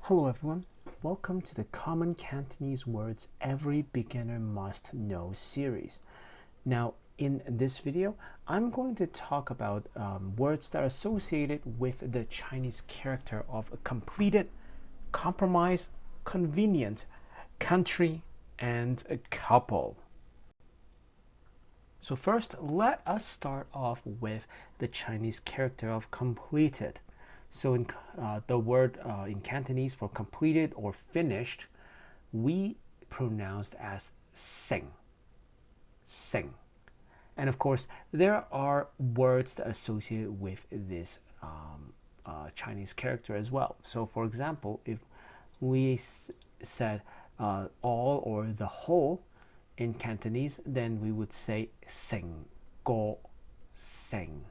Hello everyone, welcome to the Common Cantonese Words Every Beginner Must Know series. Now, in this video, I'm going to talk about words that are associated with the Chinese character of completed, compromise, convenient, country, and a couple. So first, let us start off with the Chinese character of completed. So in the word in Cantonese for completed or finished, we pronounced as seng, seng. And of course, there are words that are associated with this Chinese character as well. So for example, if we said all or the whole in Cantonese, then we would say seng go, seng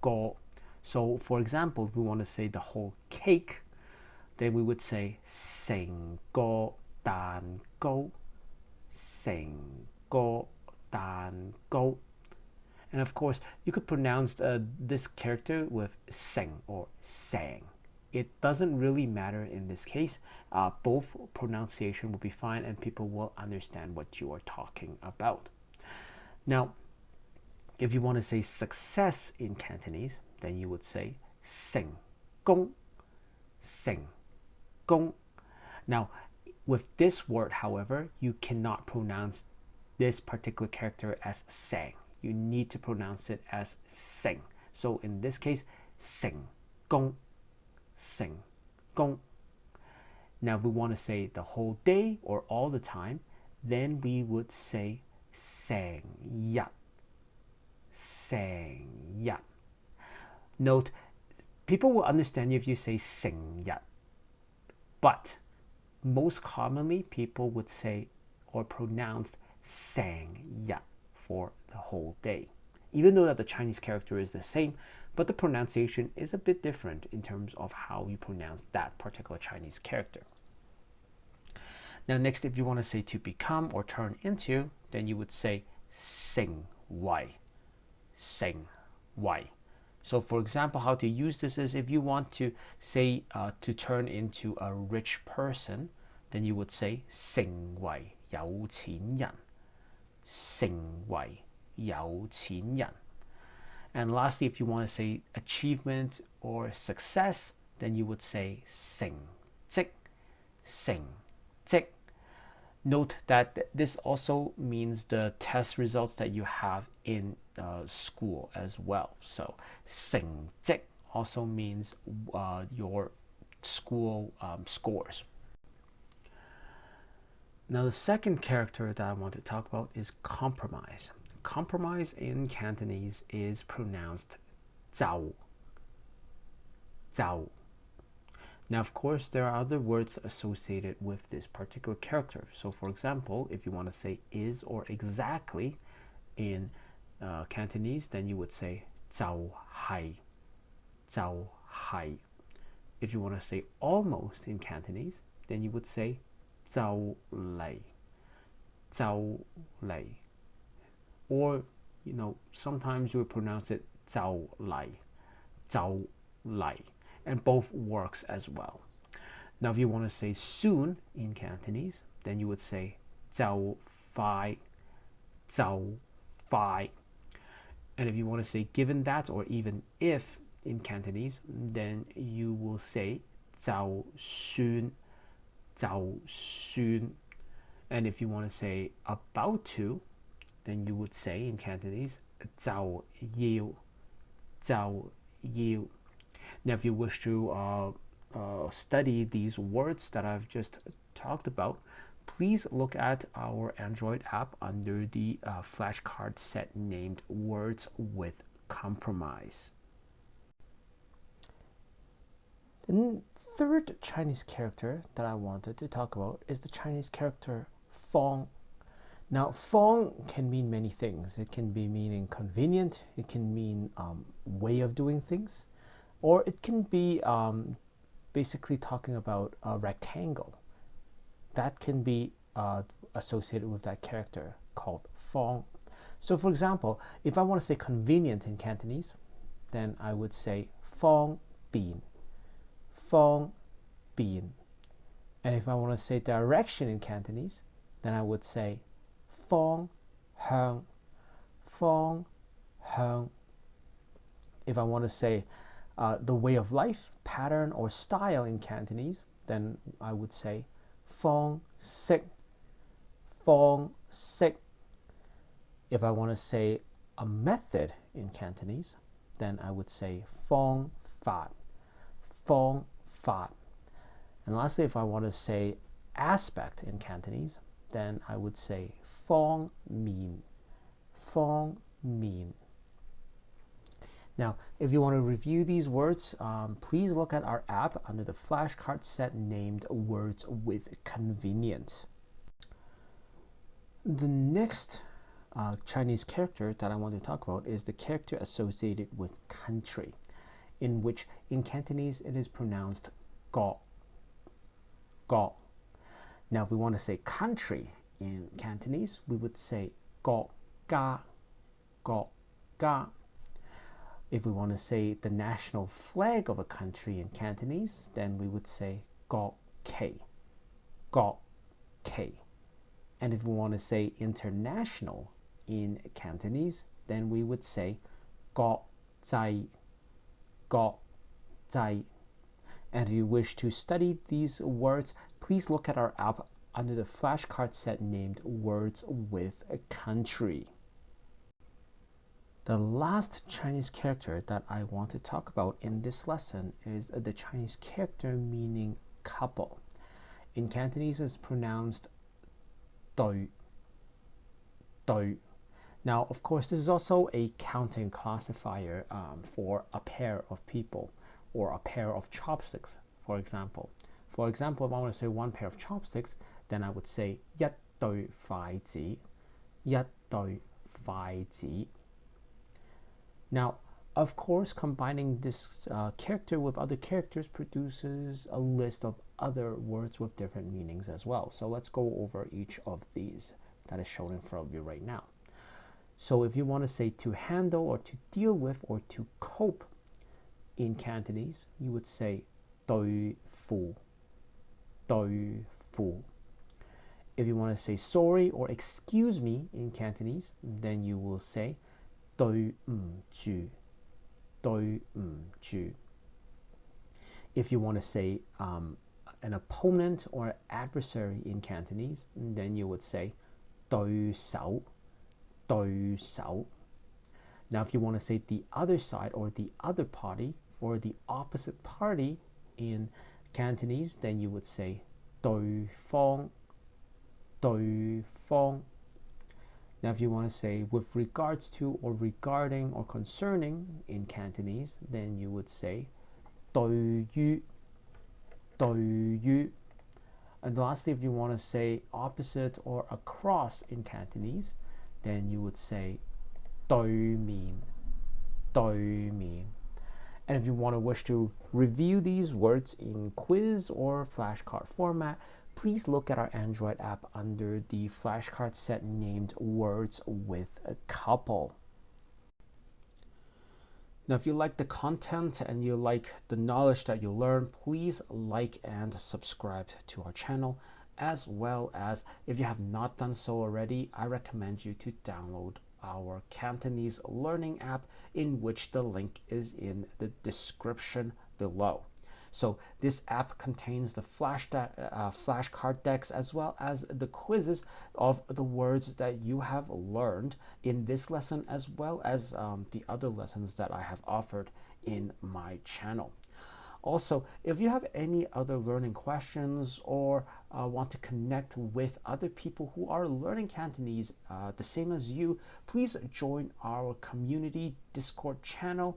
go. So for example, if we want to say the whole cake, then we would say seng go dan go, seng go dan go. And of course, you could pronounce this character with seng or sang. It doesn't really matter in this case. Both pronunciation will be fine and people will understand what you are talking about. Now, if you want to say success in Cantonese, then you would say seng gong, seng gong. Now, with this word, however, you cannot pronounce this particular character as sang. You need to pronounce it as seng. So in this case, seng gong, seng gong. Now, if we want to say the whole day or all the time, then we would say sang yat, sang yat. Note, people will understand you if you say seng yat, but most commonly people would say or pronounce sang yat for the whole day, even though that the Chinese character is the same, but the pronunciation is a bit different in terms of how you pronounce that particular Chinese character. Now next, if you want to say to become or turn into, then you would say sing wai, sing wai. So for example, how to use this is if you want to say to turn into a rich person, then you would say 成為有錢人, 成為有錢人. And lastly, if you want to say achievement or success, then you would say 成績, 成績. Note that this also means the test results that you have in school as well. So 成績 also means your school scores. Now the second character that I want to talk about is compromise. Compromise in Cantonese is pronounced 走, 走. Now, of course, there are other words associated with this particular character. So, for example, if you want to say is or exactly in Cantonese, then you would say 走係, 走係. If you want to say almost in Cantonese, then you would say 就嚟, 就嚟. Or, sometimes you would pronounce it 就嚟, 就嚟. And both works as well. Now, if you want to say soon in Cantonese, then you would say 就快, 就快. And if you want to say given that or even if in Cantonese, then you will say 就算, 就算. And if you want to say about to, then you would say in Cantonese 就要, 就要. Now, if you wish to study these words that I've just talked about, please look at our Android app under the flashcard set named Words with Compromise. The third Chinese character that I wanted to talk about is the Chinese character fong. Now, fong can mean many things. It can be meaning convenient, it can mean way of doing things, or it can be basically talking about a rectangle. That can be associated with that character called fong. So for example, if I want to say convenient in Cantonese, then I would say fong bin, fong bin. And if I want to say direction in Cantonese, then I would say Fong Hang. Fong Hang. If I want to say the way of life, pattern, or style in Cantonese, then I would say Fong Sik. Fong Sik. If I want to say a method in Cantonese, then I would say Fong Fat. Fong Fat. And lastly, if I want to say aspect in Cantonese, then I would say Fong Min. Fong Min. Now, if you want to review these words, please look at our app under the flashcard set named Words with Convenient. The next Chinese character that I want to talk about is the character associated with country, in which in Cantonese it is pronounced go. Go. Now, if we want to say country in Cantonese, we would say go ga. Go ga. If we want to say the national flag of a country in Cantonese, then we would say go K. Go K. And if we want to say international in Cantonese, then we would say go zai. Go zai. And if you wish to study these words, please look at our app under the flashcard set named Words with a Country. The last Chinese character that I want to talk about in this lesson is the Chinese character meaning couple. In Cantonese, it's pronounced doi. Doi. Now, of course, this is also a counting classifier for a pair of people or a pair of chopsticks, for example. For example, if I want to say one pair of chopsticks, then I would say 一對筷子,一對筷子. Now, of course, combining this character with other characters produces a list of other words with different meanings as well. So let's go over each of these that is shown in front of you right now. So if you want to say to handle or to deal with or to cope in Cantonese, you would say 對付,對付. If you want to say sorry or excuse me in Cantonese, then you will say 對唔住,對唔住. If you want to say an opponent or adversary in Cantonese, then you would say 對手,對手. Now, if you want to say the other side or the other party or the opposite party in Cantonese, then you would say 對方,對方. Now, if you want to say with regards to or regarding or concerning in Cantonese, then you would say 對於,對於. And lastly, if you want to say opposite or across in Cantonese, then you would say 對面,對面. And if you want to wish to review these words in quiz or flashcard format, please look at our Android app under the flashcard set named Words with a Couple. Now, if you like the content and you like the knowledge that you learn, please like and subscribe to our channel. As well as, if you have not done so already, I recommend you to download our Cantonese learning app, in which the link is in the description below. So this app contains the flashcard decks as well as the quizzes of the words that you have learned in this lesson, as well as the other lessons that I have offered in my channel. Also, if you have any other learning questions or want to connect with other people who are learning Cantonese the same as you, please join our community Discord channel,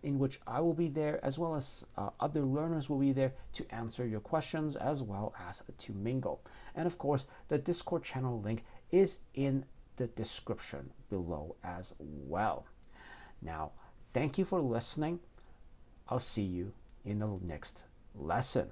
in which I will be there, as well as other learners will be there to answer your questions as well as to mingle. And of course, the Discord channel link is in the description below as well. Now, thank you for listening. I'll see you in the next lesson.